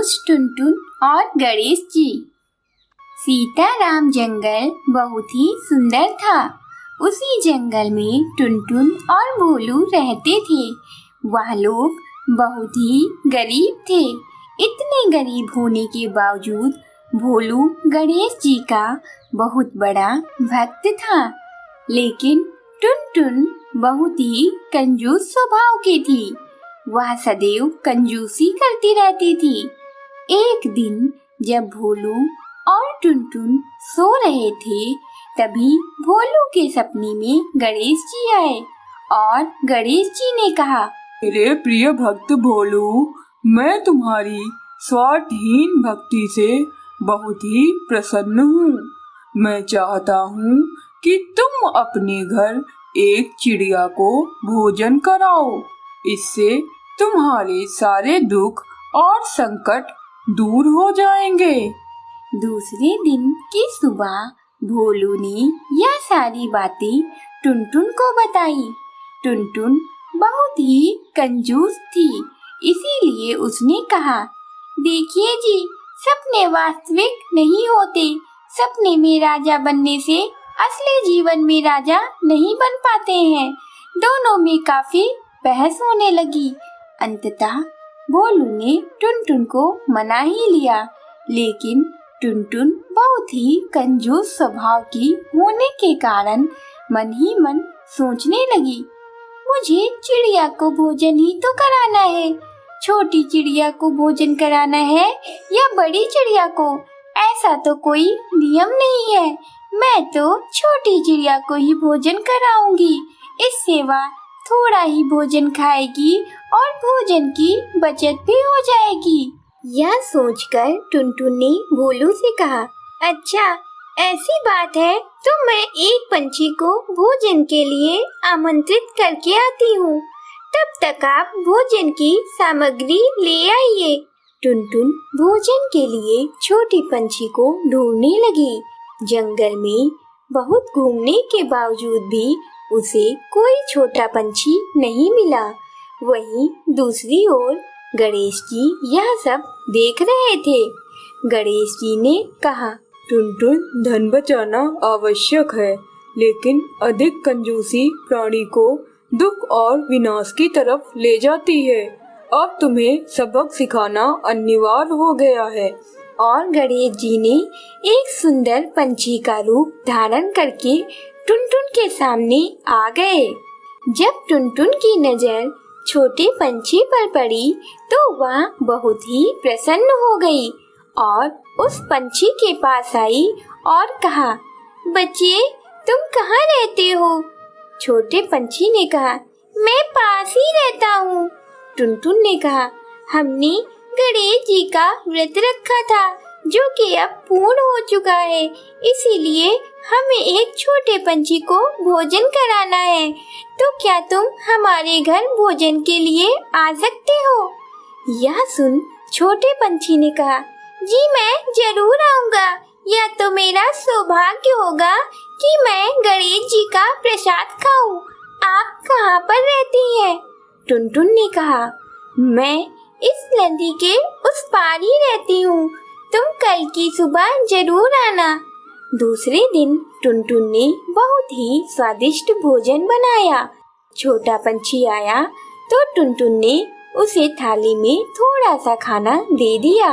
कंजूस टुनटुन और गणेश जी। सीताराम जंगल बहुत ही सुंदर था। उसी जंगल में टुनटुन और भोलू रहते थे। वह लोग बहुत ही गरीब थे। इतने गरीब होने के बावजूद भोलू गणेश जी का बहुत बड़ा भक्त था। लेकिन टुनटुन बहुत ही कंजूस स्वभाव की थी। वह सदैव कंजूसी करती रहती थी। एक दिन जब भोलू और टुनटुन सो रहे थे, तभी भोलू के सपने में गणेश जी आए और गणेश जी ने कहा, मेरे प्रिय भक्त भोलू, मैं तुम्हारी स्वार्थहीन भक्ति से बहुत ही प्रसन्न हूँ। मैं चाहता हूँ कि तुम अपने घर एक चिड़िया को भोजन कराओ। इससे तुम्हारे सारे दुख और संकट दूर हो जाएंगे। दूसरे दिन की सुबह भोलू ने यह सारी बातें टुनटुन को बताई। टुनटुन बहुत ही कंजूस थी, इसीलिए उसने कहा, देखिए जी, सपने वास्तविक नहीं होते। सपने में राजा बनने से असली जीवन में राजा नहीं बन पाते हैं। दोनों में काफी बहस होने लगी। अंततः भोलू ने टुनटुन को मना ही लिया, लेकिन टुनटुन बहुत ही कंजूस स्वभाव की होने के कारण मन ही मन सोचने लगी, मुझे चिड़िया को भोजन ही तो कराना है। छोटी चिड़िया को भोजन कराना है या बड़ी चिड़िया को, ऐसा तो कोई नियम नहीं है। मैं तो छोटी चिड़िया को ही भोजन कराऊंगी। इससे वह थोड़ा ही भोजन खाएगी और भोजन की बचत भी हो जाएगी। यह सोचकर टुनटुन ने भोलू से कहा, अच्छा ऐसी बात है तो मैं एक पंछी को भोजन के लिए आमंत्रित करके आती हूँ। तब तक आप भोजन की सामग्री ले आइए। टुनटुन भोजन के लिए छोटी पंछी को ढूंढने लगी। जंगल में बहुत घूमने के बावजूद भी उसे कोई छोटा पंछी नहीं मिला। वहीं दूसरी ओर गणेश जी यह सब देख रहे थे। गणेश जी ने कहा, टुनटुन, धन बचाना आवश्यक है, लेकिन अधिक कंजूसी प्राणी को दुख और विनाश की तरफ ले जाती है। अब तुम्हें सबक सिखाना अनिवार्य हो गया है। और गणेश जी ने एक सुंदर पंछी का रूप धारण करके टुनटुन के सामने आ गए। जब टुनटुन की नजर छोटे पंछी पर पड़ी तो वह बहुत ही प्रसन्न हो गई और उस पंछी के पास आई और कहा, बच्चे तुम कहाँ रहते हो? छोटे पंछी ने कहा, मैं पास ही रहता हूँ। टुनटुन ने कहा, हमने गणेश जी का व्रत रखा था जो कि अब पूर्ण हो चुका है, इसीलिए हमें एक छोटे पंछी को भोजन कराना है। तो क्या तुम हमारे घर भोजन के लिए आ सकते हो? यह सुन छोटे पंछी ने कहा, जी मैं जरूर आऊंगा। यह तो मेरा सौभाग्य होगा कि मैं गणेश जी का प्रसाद खाऊं। आप कहाँ पर रहती हैं? टुनटुन ने कहा, मैं इस नदी के उस पार ही रहती हूँ। तुम कल की सुबह जरूर आना। दूसरे दिन टुनटुन ने बहुत ही स्वादिष्ट भोजन बनाया। छोटा पंछी आया तो टुनटुन ने उसे थाली में थोड़ा सा खाना दे दिया।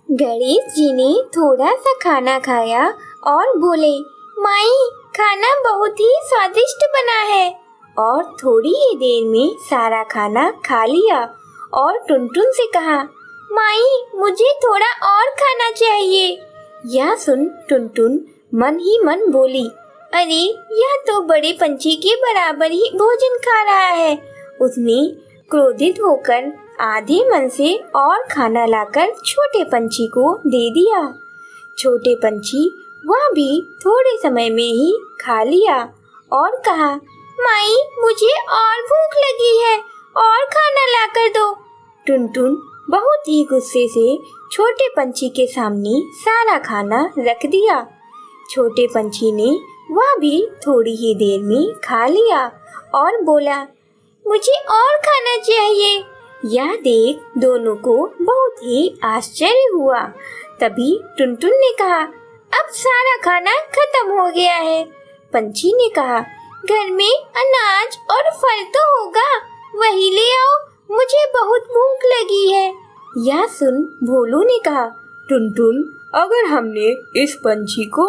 गणेश जी ने थोड़ा सा खाना खाया और बोले, माई खाना बहुत ही स्वादिष्ट बना है। और थोड़ी ही देर में सारा खाना खा लिया और टुनटुन से कहा, माई मुझे थोड़ा और खाना चाहिए। यह सुन टुनटुन मन ही मन बोली, अरे यह तो बड़े पंछी के बराबर ही भोजन खा रहा है। उसने क्रोधित होकर आधे मन से और खाना लाकर छोटे पंछी को दे दिया। छोटे पंछी वह भी थोड़े समय में ही खा लिया और कहा, माई मुझे और भूख लगी है और खाना लाकर दो। टुनटुन बहुत ही गुस्से से छोटे पंछी के सामने सारा खाना रख दिया। छोटे पंछी ने वह भी थोड़ी ही देर में खा लिया और बोला, मुझे और खाना चाहिए। यह देख दोनों को बहुत ही आश्चर्य हुआ। तभी टुनटुन ने कहा, अब सारा खाना खत्म हो गया है। पंछी ने कहा, घर में अनाज और फल तो होगा, वही ले आओ, मुझे बहुत भूख लगी है। यह सुन भोलू ने कहा, टुनटुन, अगर हमने इस पंछी को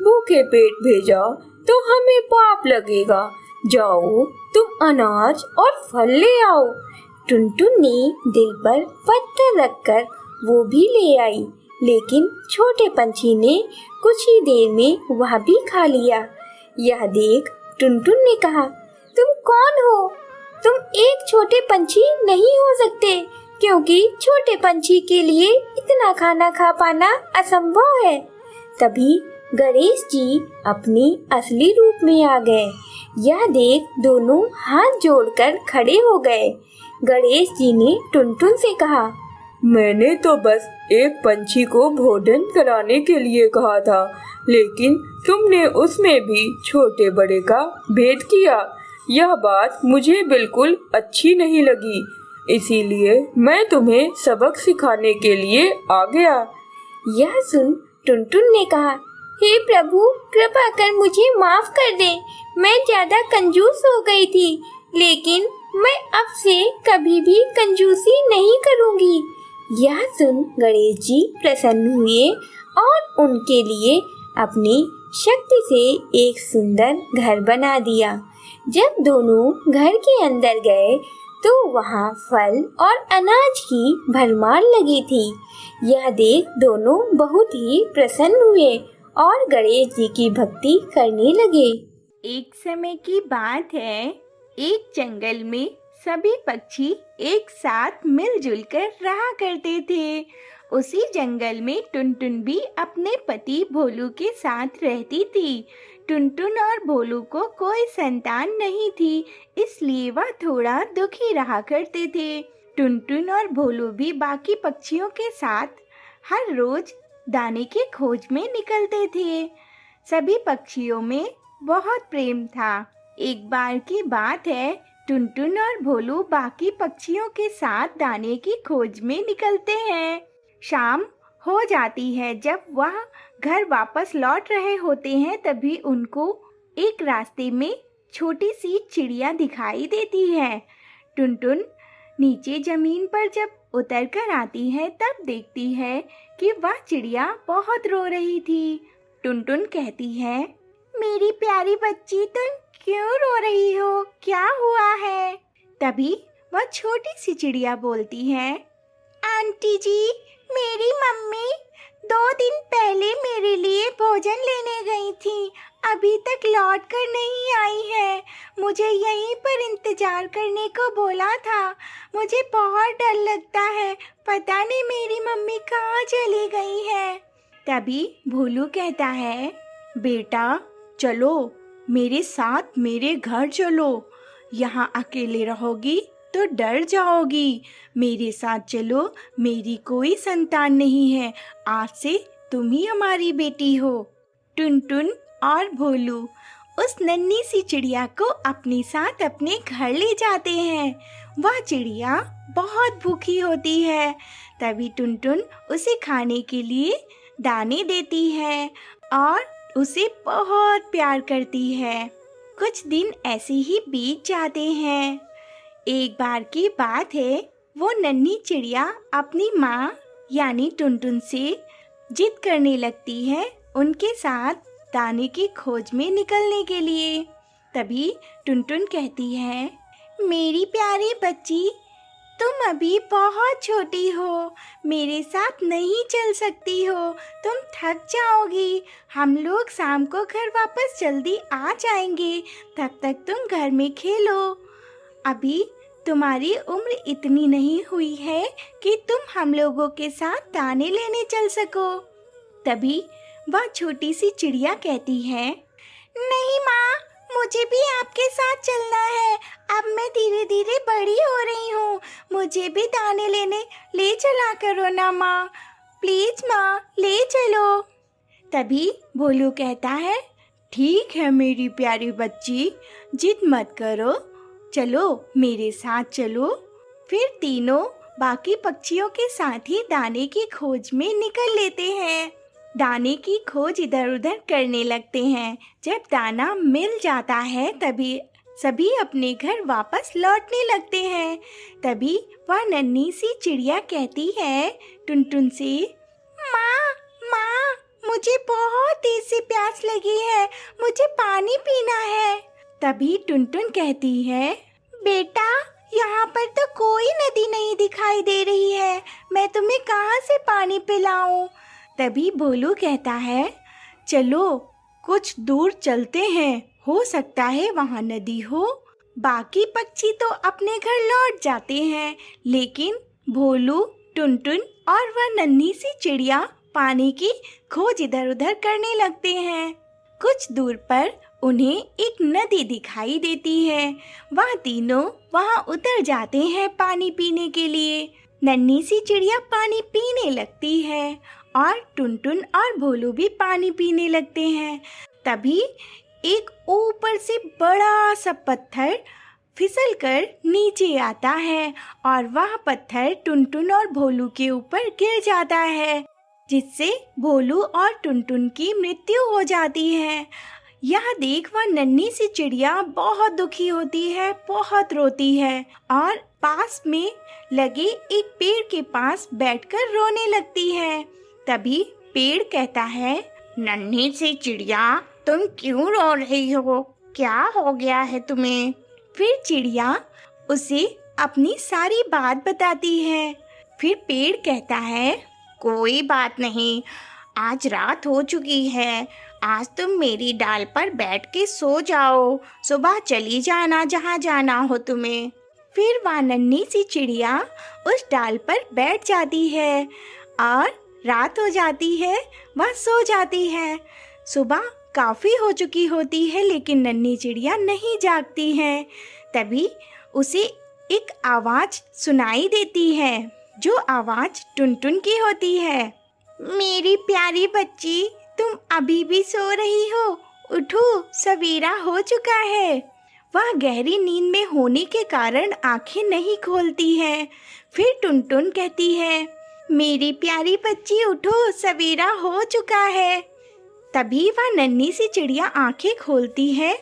भूखे पेट भेजा तो हमें पाप लगेगा। जाओ, तुम अनाज और फल ले आओ। टुनटुन ने दिल पर पत्थर रखकर वो भी ले आई, लेकिन छोटे पंछी ने कुछ ही देर में वह भी खा लिया। यह देख टुनटुन ने कहा, तुम कौन हो? तुम एक छोटे पंछी नहीं हो सकते, क्योंकि छोटे पंछी के लिए इतना खाना खा पाना असंभव है। तभी गणेश जी अपने असली रूप में आ गए। यह देख दोनों हाथ जोड़कर खड़े हो गए। गणेश जी ने टुनटुन से कहा, मैंने तो बस एक पंछी को भोजन कराने के लिए कहा था, लेकिन तुमने उसमें भी छोटे बड़े का भेद किया। यह बात मुझे बिल्कुल अच्छी नहीं लगी, इसीलिए मैं तुम्हें सबक सिखाने के लिए आ गया। यह सुन टुनटुन ने कहा, हे प्रभु, कृपा कर मुझे माफ कर दे। मैं ज्यादा कंजूस हो गई थी, लेकिन मैं अब से कभी भी कंजूसी नहीं करूंगी। यह सुन गणेश जी प्रसन्न हुए और उनके लिए अपनी शक्ति से एक सुंदर घर बना दिया। जब दोनों घर के अंदर गए तो वहाँ फल और अनाज की भरमार लगी थी। यह देख दोनों बहुत ही प्रसन्न हुए और गणेश जी की भक्ति करने लगे। एक समय की बात है, एक जंगल में सभी पक्षी एक साथ मिलजुल कर रहा करते थे। उसी जंगल में टुनटुन भी अपने पति भोलू के साथ रहती थी। टुनटुन और भोलू को कोई संतान नहीं थी, इसलिए वह थोड़ा दुखी रहा करते थे। टुनटुन और भोलू भी बाकी पक्षियों के साथ हर रोज दाने की खोज में निकलते थे। सभी पक्षियों में बहुत प्रेम था। एक बार की बात है, टुनटुन और भोलू बाकी पक्षियों के साथ दाने की खोज में निकलते हैं। शाम हो जाती है। जब वह घर वापस लौट रहे होते हैं, तभी उनको एक रास्ते में छोटी सी चिड़िया दिखाई देती है। टुनटुन नीचे जमीन पर जब उतर कर आती है, तब देखती है कि वह चिड़िया बहुत रो रही थी। टुनटुन कहती है, मेरी प्यारी बच्ची, तुम क्यों रो रही हो? क्या हुआ है? तभी वह छोटी सी चिड़िया बोलती है, आंटी जी, मेरी मम्मी 2 दिन पहले मेरे लिए भोजन लेने गई थी, अभी तक लौट कर नहीं आई है। मुझे यहीं पर इंतजार करने को बोला था। मुझे बहुत डर लगता है, पता नहीं मेरी मम्मी कहाँ चली गई है। तभी भोलू कहता है, बेटा चलो मेरे साथ मेरे घर चलो। यहाँ अकेले रहोगी तो डर जाओगी। मेरे साथ चलो, मेरी कोई संतान नहीं है, आज से तुम ही हमारी बेटी हो। टुनटुन और भोलू उस नन्ही सी चिड़िया को अपने साथ अपने घर ले जाते हैं। वह चिड़िया बहुत भूखी होती है। तभी टुनटुन उसे खाने के लिए दाने देती है और उसे बहुत प्यार करती है। कुछ दिन ऐसे ही बीत जाते हैं। एक बार की बात है, वो नन्ही चिड़िया अपनी माँ यानी टुनटुन से जिद करने लगती है उनके साथ दाने की खोज में निकलने के लिए। तभी टुनटुन कहती है, मेरी प्यारी बच्ची, तुम अभी बहुत छोटी हो, मेरे साथ नहीं चल सकती हो, तुम थक जाओगी। हम लोग शाम को घर वापस जल्दी आ जाएंगे, तब तक तुम घर में खेलो। अभी तुम्हारी उम्र इतनी नहीं हुई है कि तुम हम लोगों के साथ दाने लेने चल सको। तभी वह छोटी सी चिड़िया कहती है, नहीं माँ, मुझे भी आपके साथ चलना है। अब मैं धीरे धीरे बड़ी हो रही हूँ, मुझे भी दाने लेने ले चला करो ना माँ, प्लीज माँ ले चलो। तभी भोलू कहता है, ठीक है मेरी प्यारी बच्ची, जिद मत करो, चलो मेरे साथ चलो। फिर तीनों बाकी पक्षियों के साथ ही दाने की खोज में निकल लेते हैं। दाने की खोज इधर उधर करने लगते हैं। जब दाना मिल जाता है तभी सभी अपने घर वापस लौटने लगते हैं। तभी वह नन्ही सी चिड़िया कहती है टुनटुन से, माँ माँ, मुझे बहुत तेज से प्यास लगी है, मुझे पानी पीना है। तभी टुनटुन कहती है, बेटा यहाँ पर तो कोई नदी नहीं दिखाई दे रही है, मैं तुम्हें कहाँ से पानी पिलाऊं। तभी भोलू कहता है, चलो कुछ दूर चलते हैं, हो सकता है वहाँ नदी हो। बाकी पक्षी तो अपने घर लौट जाते हैं, लेकिन भोलू, टुनटुन और वह नन्ही सी चिड़िया पानी की खोज इधर उधर करने लगते हैं। कुछ दूर पर उन्हें एक नदी दिखाई देती है। वह तीनों वहां उतर जाते हैं पानी पीने के लिए। नन्ही सी चिड़िया पानी पीने लगती है और टुनटुन और भोलू भी पानी पीने लगते हैं। तभी एक ऊपर से बड़ा सा पत्थर फिसल कर नीचे आता है और वह पत्थर टुनटुन और भोलू के ऊपर गिर जाता है, जिससे भोलू और टुनटुन की मृत्यु हो जाती है। यह देख वह नन्ही सी चिड़िया बहुत दुखी होती है, बहुत रोती है और पास में लगे एक पेड़ के पास बैठकर रोने लगती है। तभी पेड़ कहता है, नन्ही सी चिड़िया, तुम क्यों रो रही हो? क्या हो गया है तुम्हें? फिर चिड़िया उसे अपनी सारी बात बताती है। फिर पेड़ कहता है, कोई बात नहीं, आज रात हो चुकी है, आज तुम मेरी डाल पर बैठ के सो जाओ, सुबह चली जाना जहाँ जाना हो तुम्हें। फिर वह नन्ही सी चिड़िया उस डाल पर बैठ जाती है और रात हो जाती है, वह सो जाती है। सुबह काफ़ी हो चुकी होती है, लेकिन नन्ही चिड़िया नहीं जागती है। तभी उसे एक आवाज़ सुनाई देती है, जो आवाज़ टुनटुन की होती है। मेरी प्यारी बच्ची, तुम अभी भी सो रही हो? उठो, सवेरा हो चुका है। वह गहरी नींद में होने के कारण आंखें नहीं खोलती है। फिर टुनटुन कहती है, मेरी प्यारी बच्ची उठो, सवेरा हो चुका है। तभी वह नन्ही सी चिड़िया आंखें खोलती है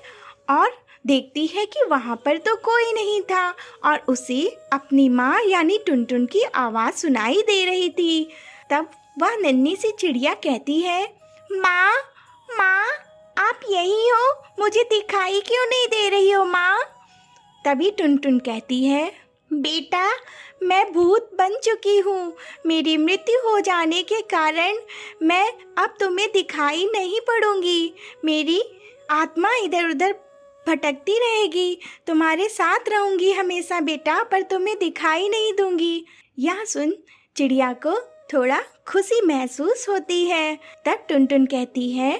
और देखती है कि वहाँ पर तो कोई नहीं था और उसे अपनी माँ यानी टुनटुन की आवाज़ सुनाई दे रही थी। तब वह नन्ही सी चिड़िया कहती है, माँ माँ, आप यही हो? मुझे दिखाई क्यों नहीं दे रही हो माँ? तभी टुनटुन कहती है, बेटा मैं भूत बन चुकी हूँ, मेरी मृत्यु हो जाने के कारण मैं अब तुम्हें दिखाई नहीं पड़ूंगी। मेरी आत्मा इधर उधर भटकती रहेगी, तुम्हारे साथ रहूंगी हमेशा बेटा, पर तुम्हें दिखाई नहीं दूंगी। यह सुन चिड़िया को थोड़ा खुशी महसूस होती है। तब टुनटुन कहती है,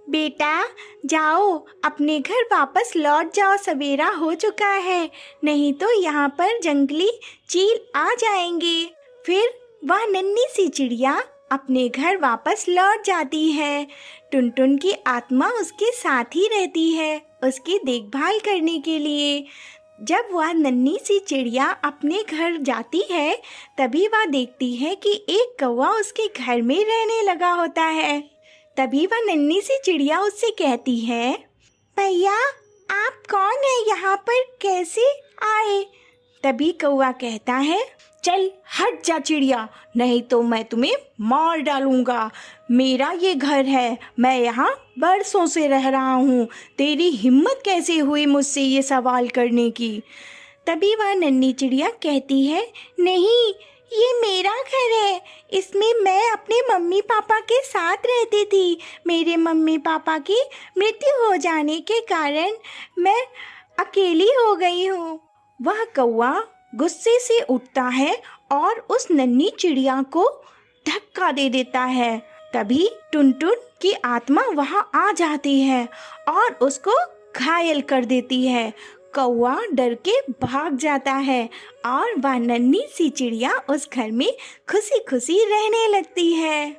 बेटा जाओ, अपने घर वापस लौट जाओ, सवेरा हो चुका है, नहीं तो यहाँ पर जंगली चील आ जाएंगे। फिर वह नन्ही सी चिड़िया अपने घर वापस लौट जाती है। टुनटुन की आत्मा उसके साथ ही रहती है, उसकी देखभाल करने के लिए। जब वह नन्ही सी चिड़िया अपने घर जाती है, तभी वह देखती है कि एक कौवा उसके घर में रहने लगा होता है। तभी वह नन्ही सी चिड़िया उससे कहती है, भैया आप कौन है, यहाँ पर कैसे आए? तभी कौवा कहता है, चल हट जा चिड़िया, नहीं तो मैं तुम्हें मार डालूंगा। मेरा ये घर है, मैं यहाँ बरसों से रह रहा हूँ, तेरी हिम्मत कैसे हुई मुझसे ये सवाल करने की? तभी वह नन्ही चिड़िया कहती है, नहीं ये मेरा घर है, इसमें मैं अपने मम्मी पापा के साथ रहती थी। मेरे मम्मी पापा की मृत्यु हो जाने के कारण मैं अकेली हो गई हूँ। वह कौवा गुस्से से उठता है और उस नन्ही चिड़िया को धक्का दे देता है। तभी टुनटुन की आत्मा वहां आ जाती है और उसको घायल कर देती है। कौवा डर के भाग जाता है और वह नन्ही सी चिड़िया उस घर में खुशी खुशी रहने लगती है।